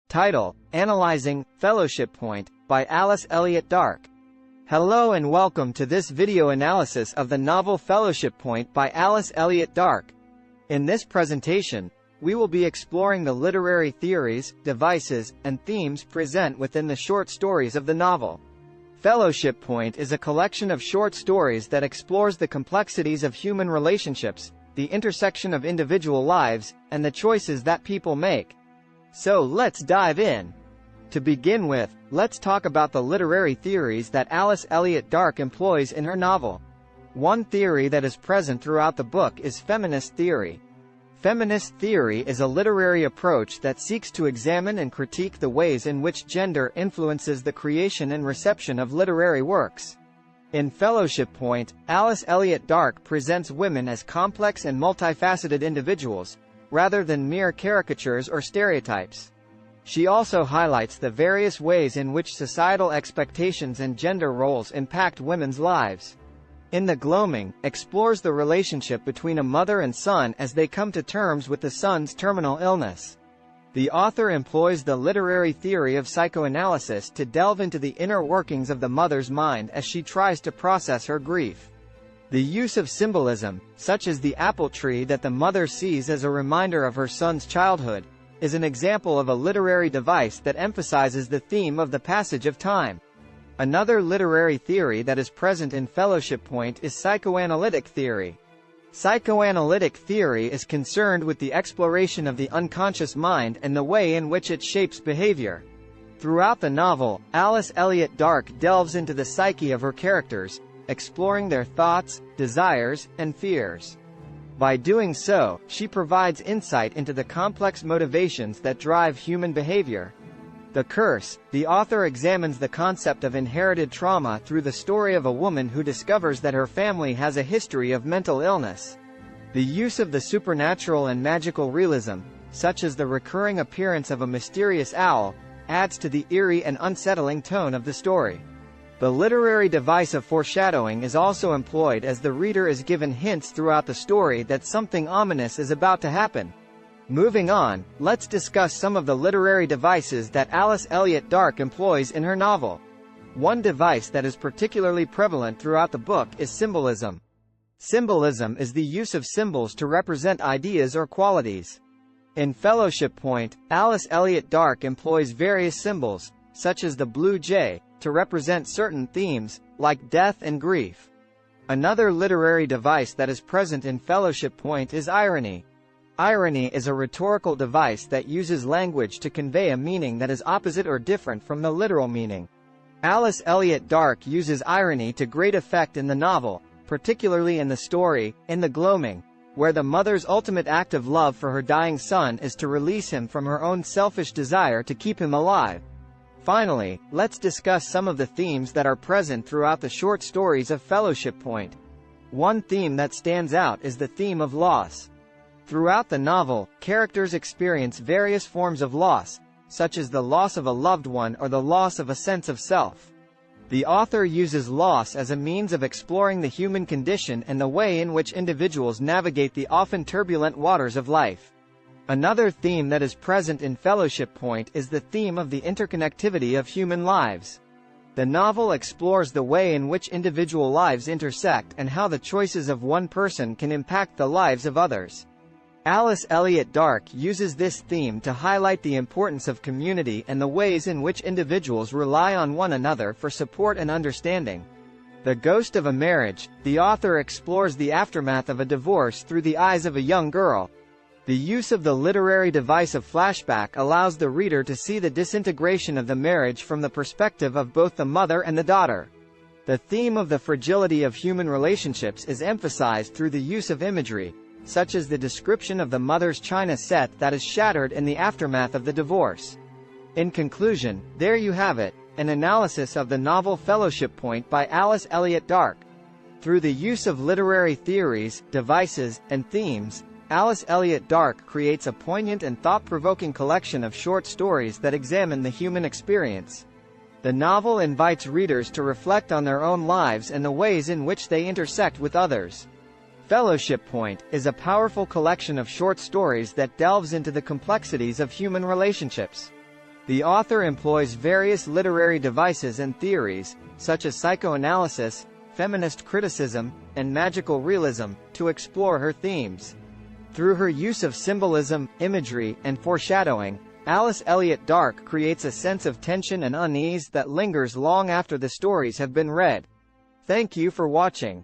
Title: Analyzing Fellowship Point by Alice Elliott Dark. Hello and welcome to this video analysis of the novel Fellowship Point by Alice Elliott Dark. In this presentation, we will be exploring the literary theories, devices, and themes present within the short stories of the novel. Fellowship Point is a collection of short stories that explores the complexities of human relationships, the intersection of individual lives, and the choices that people make. So let's dive in. To begin with, let's talk about the literary theories that Alice Elliott Dark employs in her novel. One theory that is present throughout the book is feminist theory. Feminist theory is a literary approach that seeks to examine and critique the ways in which gender influences the creation and reception of literary works. In Fellowship Point, Alice Elliott Dark presents women as complex and multifaceted individuals, rather than mere caricatures or stereotypes. She also highlights the various ways in which societal expectations and gender roles impact women's lives. In The Gloaming, explores the relationship between a mother and son as they come to terms with the son's terminal illness. The author employs the literary theory of psychoanalysis to delve into the inner workings of the mother's mind as she tries to process her grief. The use of symbolism, such as the apple tree that the mother sees as a reminder of her son's childhood, is an example of a literary device that emphasizes the theme of the passage of time. Another literary theory that is present in Fellowship Point is psychoanalytic theory. Psychoanalytic theory is concerned with the exploration of the unconscious mind and the way in which it shapes behavior. Throughout the novel, Alice Elliott Dark delves into the psyche of her characters, exploring their thoughts, desires, and fears. By doing so, she provides insight into the complex motivations that drive human behavior. The Curse, the author examines the concept of inherited trauma through the story of a woman who discovers that her family has a history of mental illness. The use of the supernatural and magical realism, such as the recurring appearance of a mysterious owl, adds to the eerie and unsettling tone of the story. The literary device of foreshadowing is also employed as the reader is given hints throughout the story that something ominous is about to happen. Moving on, let's discuss some of the literary devices that Alice Elliott Dark employs in her novel. One device that is particularly prevalent throughout the book is symbolism. Symbolism is the use of symbols to represent ideas or qualities. In Fellowship Point, Alice Elliott Dark employs various symbols, such as the blue jay, to represent certain themes, like death and grief. Another literary device that is present in Fellowship Point is irony. Irony is a rhetorical device that uses language to convey a meaning that is opposite or different from the literal meaning. Alice Elliott Dark uses irony to great effect in the novel, particularly in the story, In the Gloaming, where the mother's ultimate act of love for her dying son is to release him from her own selfish desire to keep him alive. Finally, let's discuss some of the themes that are present throughout the short stories of Fellowship Point. One theme that stands out is the theme of loss. Throughout the novel, characters experience various forms of loss, such as the loss of a loved one or the loss of a sense of self. The author uses loss as a means of exploring the human condition and the way in which individuals navigate the often turbulent waters of life. Another theme that is present in Fellowship Point is the theme of the interconnectivity of human lives. The novel explores the way in which individual lives intersect and how the choices of one person can impact the lives of others. Alice Elliott Dark uses this theme to highlight the importance of community and the ways in which individuals rely on one another for support and understanding. The Ghost of a Marriage, the author explores the aftermath of a divorce through the eyes of a young girl. The use of the literary device of flashback allows the reader to see the disintegration of the marriage from the perspective of both the mother and the daughter. The theme of the fragility of human relationships is emphasized through the use of imagery, such as the description of the mother's china set that is shattered in the aftermath of the divorce. In conclusion, there you have it, an analysis of the novel Fellowship Point by Alice Elliott Dark. Through the use of literary theories, devices, and themes, Alice Elliott Dark creates a poignant and thought-provoking collection of short stories that examine the human experience. The novel invites readers to reflect on their own lives and the ways in which they intersect with others. Fellowship Point is a powerful collection of short stories that delves into the complexities of human relationships. The author employs various literary devices and theories, such as psychoanalysis, feminist criticism, and magical realism, to explore her themes. Through her use of symbolism, imagery, and foreshadowing, Alice Elliott Dark creates a sense of tension and unease that lingers long after the stories have been read. Thank you for watching.